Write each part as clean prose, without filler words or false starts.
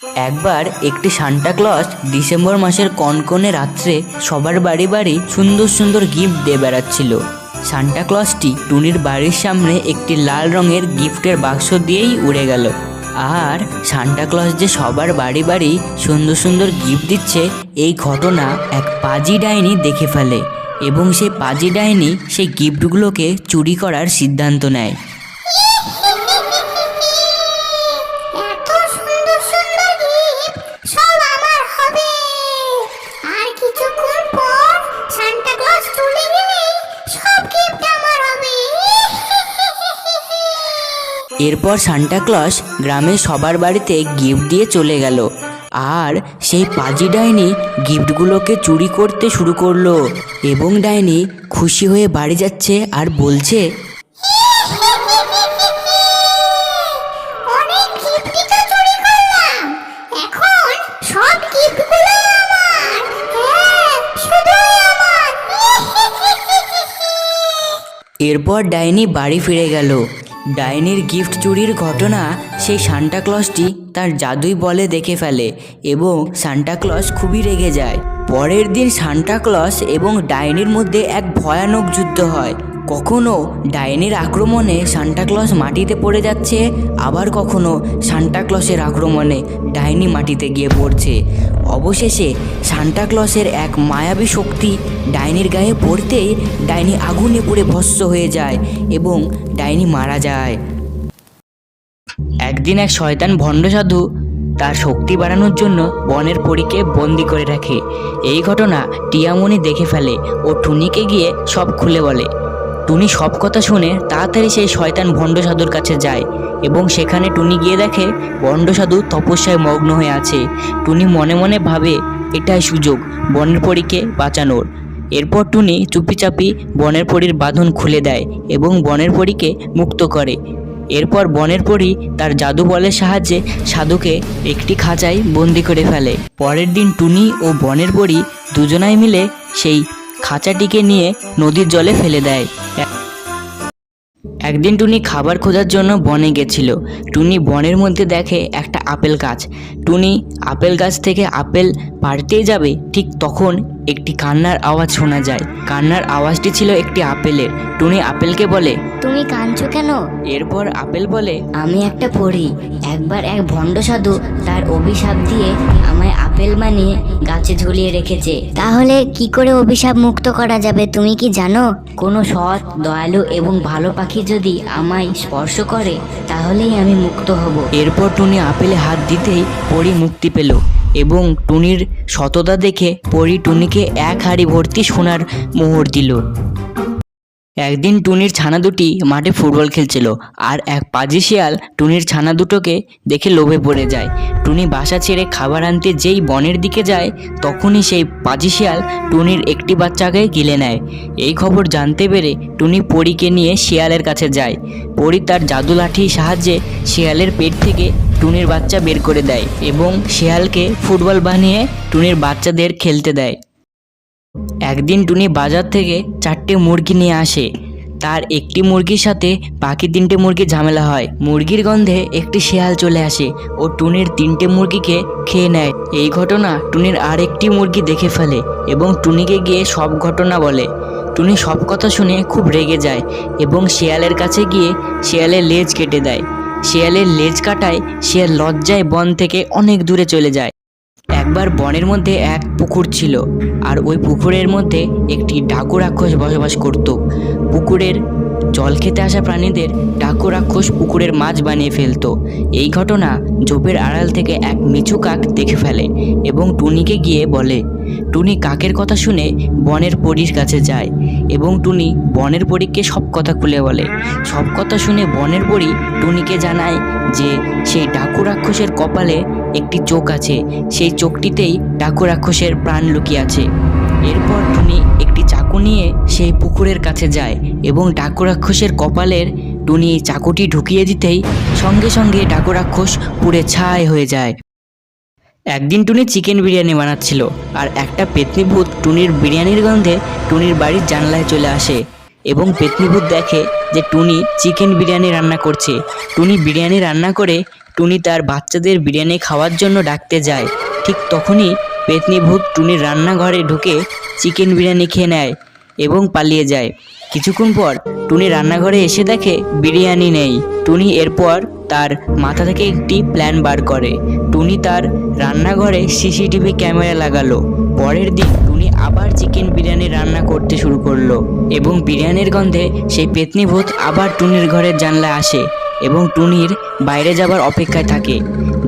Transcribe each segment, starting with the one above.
একবার একটি Santa Claus December মাসের কনকনে রাত্রে সবার বাড়ি বাড়ি সুন্দর সুন্দর গিফট দিয়ে বেড়াচ্ছিল। সান্টা ক্লজটি টুনির বাড়ির সামনে একটি লাল রঙের গিফটের বাক্স দিয়েই উড়ে গেল। আর সান্টা ক্লজ যে সবার বাড়ি বাড়ি সুন্দর সুন্দর গিফট দিচ্ছে এই ঘটনা এক পাজি ডাইনি দেখে ফেলে এবং সেই পাজি ডাইনি সেই গিফটগুলোকে চুরি করার সিদ্ধান্ত নেয়। এরপর সান্টা ক্লজ গ্রামের সবার বাড়িতে গিফট দিয়ে চলে গেল আর সেই পাজি ডাইনি গিফটগুলোকে চুরি করতে শুরু করলো এবং ডাইনি খুশি হয়ে বাড়ি যাচ্ছে আর বলছে, এরপর ডাইনি বাড়ি ফিরে গেল। ডাইনির গিফট চুরির ঘটনা সেই সান্টা ক্লজটি তার জাদুই বলে দেখে ফেলে এবং সান্টা ক্লজ খুবই রেগে যায়। পরের দিন সান্টা ক্লজ এবং ডাইনির মধ্যে এক ভয়ানক যুদ্ধ হয়। কখনো ডাইনির আক্রমণে সান্টা ক্লজ মাটিতে পড়ে যাচ্ছে, আবার কখনো সান্টা ক্লজের আক্রমণে ডাইনি মাটিতে গিয়ে পড়ছে। অবশেষে সান্টা ক্লজের এক মায়াবী শক্তি ডাইনির গায়ে পড়তেই ডাইনি আগুনে পুড়ে ভস্ম হয়ে যায় এবং ডাইনি মারা যায়। একদিন এক শয়তান ভণ্ড সাধু তার শক্তি বাড়ানোর জন্য বনের পরীকে বন্দি করে রাখে। এই ঘটনা টিয়ামণি দেখে ফেলে ও টুনিকে গিয়ে সব খুলে বলে। টুনি সব কথা শুনে তাড়াতাড়ি সেই শয়তান ভণ্ড সাধুর কাছে যায় এবং সেখানে টুনি গিয়ে দেখে ভণ্ড সাধু তপস্যায় মগ্ন হয়ে আছে। টুনি মনে মনে ভাবে এটাই সুযোগ বনের পরীকে বাঁচানোর। এরপর টুনি চুপিচাপি বনের পরীর বাঁধন খুলে দেয় এবং বনের পরীকে মুক্ত করে। এরপর বনের পরী তার জাদু বলের সাহায্যে সাধুকে একটি খাঁচায় বন্দি করে ফেলে। পরের দিন টুনি ও বনের পরী দুজনাই মিলে সেই খাঁচাটিকে নিয়ে নদীর জলে ফেলে দেয়। একদিন টুনি খাবার খোঁজার জন্য বনে গেছিল। টুনি বনের মধ্যে দেখে একটা আপেল গাছ। টুনি আপেল গাছ থেকে আপেল পাড়তেই যাবে, ঠিক তখন একটি কান্নার আওয়াজ শোনা যায়। কান্নার আওয়াজটি ছিল একটি আপেলের। টুনি আপেলকে বলে, তুমি কাঁদছো কেন? এরপর আপেল বলে, আমি একটা পড়ি। একবার এক ভণ্ড সাধু তার অভিশাপ দিয়ে আমায় আপেল বানিয়ে গাছে ঝুলিয়ে রেখেছে। তাহলে কি করে অভিশাপ মুক্ত করা যাবে তুমি কি জানো? কোনো সৎ, দয়ালু এবং ভালো পাখি যদি আমায় স্পর্শ করে তাহলেই আমি মুক্ত হব। এরপর টুনি আপেলে হাত দিতেই পরী মুক্তি পেল এবং টুনির সততা দেখে পরী টুনিকে এক হাঁড়ি ভর্তি সোনার মোহর দিল। একদিন টুনির ছানা দুটি মাঠে ফুটবল খেলছিল আর এক পাজি শিয়াল টুনির ছানা দুটোকে দেখে লোভে পড়ে যায়। টুনি বাসা ছেড়ে খাবার আনতে যেই বনের দিকে যায় তখনই সেই পাজি শিয়াল টুনির একটি বাচ্চাকে গিলে নেয়। এই খবর জানতে পেরে টুনি পরীকে নিয়ে শিয়ালের কাছে যায়। পরী তার জাদু লাঠির সাহায্যে শিয়ালের পেট থেকে টুনির বাচ্চা বের করে দেয় এবং শিয়ালকে ফুটবল বানিয়ে টুনির বাচ্চাদের খেলতে দেয়। একদিন টুনি বাজার থেকে 4টে মুরগি নিয়ে আসে। তার একটি মুরগির সাথে বাকি 3টে মুরগি ঝামেলা হয়। মুরগির গন্ধে একটি শিয়াল চলে আসে ও টুনির 3টে মুরগিকে খেয়ে নেয়। এই ঘটনা টুনির আর একটি মুরগি দেখে ফেলে এবং টুনিকে গিয়ে সব ঘটনা বলে। টুনি সব কথা শুনে খুব রেগে যায় এবং শিয়ালের কাছে গিয়ে শিয়ালের লেজ কেটে দেয়। শিয়ালের লেজ কাটায় শিয়াল লজ্জায় বন থেকে অনেক দূরে চলে যায়। একবার বনের মধ্যে এক পুকুর ছিল আর ওই পুকুরের মধ্যে একটি ডাকু রাক্ষস বসবাস করত। পুকুরের জল খেতে আসা প্রাণীদের ডাকু রাক্ষস পুকুরের মাছ বানিয়ে ফেলতো। এই ঘটনা ঝোপের আড়াল থেকে এক মিছু কাক দেখে ফেলে এবং টুনিকে গিয়ে বলে। টুনি কাকের কথা শুনে বনের পরীর কাছে যায় এবং টুনি বনের পরীকে সব কথা খুলে বলে। সব কথা শুনে বনের পরী টুনিকে জানায় যে সেই ডাকু রাক্ষসের কপালে একটি চোখ আছে, সেই চোখটিতেই ডাকু রাক্ষসের প্রাণ লুকিয়ে আছে। এরপর টুনি একটি চাকু নিয়ে সেই পুকুরের কাছে যায় এবং ডাকু রাক্ষসের কপালের টুনি চাকুটি ঢুকিয়ে দিতেই সঙ্গে সঙ্গে ডাকু রাক্ষস পুড়ে ছাই হয়ে যায়। একদিন টুনি চিকেন বিরিয়ানি বানাচ্ছিল আর একটা পেতনি ভূত টুনির বিরিয়ানির গন্ধে টুনির বাড়ির জানলায় চলে আসে এবং পেতনি ভূত দেখে যে টুনি চিকেন বিরিয়ানি রান্না করছে। টুনি বিরিয়ানি রান্না করে টুনি তার বাচ্চাদের বিরিয়ানি খাওয়ার জন্য ডাকতে যায়। ঠিক তখনই পেতনি ভূত টুনির রান্নাঘরে ঢুকে চিকেন বিরিয়ানি খেয়ে নেয় এবং পালিয়ে যায়। কিছুক্ষণ পর টুনি রান্নাঘরে এসে দেখে বিরিয়ানি নেই। টুনি এরপর তার মাথা থেকে একটি প্ল্যান বার করে। টুনি তার রান্নাঘরে সিসিটিভি ক্যামেরা লাগালো। পরের দিন টুনি আবার চিকেন বিরিয়ানি রান্না করতে শুরু করলো এবং বিরিয়ানির গন্ধে সেই পেতনি ভূত আবার টুনির ঘরের জানলায় আসে এবং টুনির বাইরে যাবার অপেক্ষায় থাকে।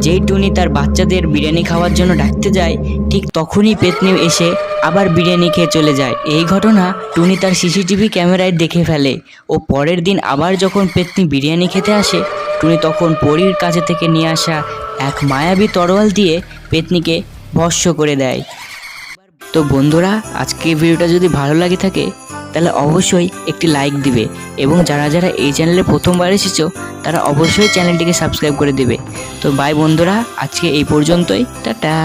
যেই টুনি তার বাচ্চাদের বিরিয়ানি খাওয়ার জন্য ডাকতে যায়, ঠিক তখনই পেতনি এসে আবার বিরিয়ানি খেয়ে চলে যায়। এই ঘটনা টুনি তার সিসিটিভি ক্যামেরায় দেখে ফেলে ও পরের দিন আবার যখন পেতনি বিরিয়ানি খেতে আসে, টুনি তখন পরীর কাছে থেকে নিয়ে আসা এক মায়াবী তরোয়াল দিয়ে পেতনিকে ভস্ম করে দেয়। তো বন্ধুরা, আজকে ভিডিওটা যদি ভালো লাগে থাকে তাহলে অবশ্যই একটি লাইক দিবে এবং যারা যারা এই চ্যানেলে প্রথমবার এসেছো তারা অবশ্যই চ্যানেলটিকে সাবস্ক্রাইব করে দেবে। তো বাই বন্ধুরা, আজকে এই পর্যন্তই, টাটা।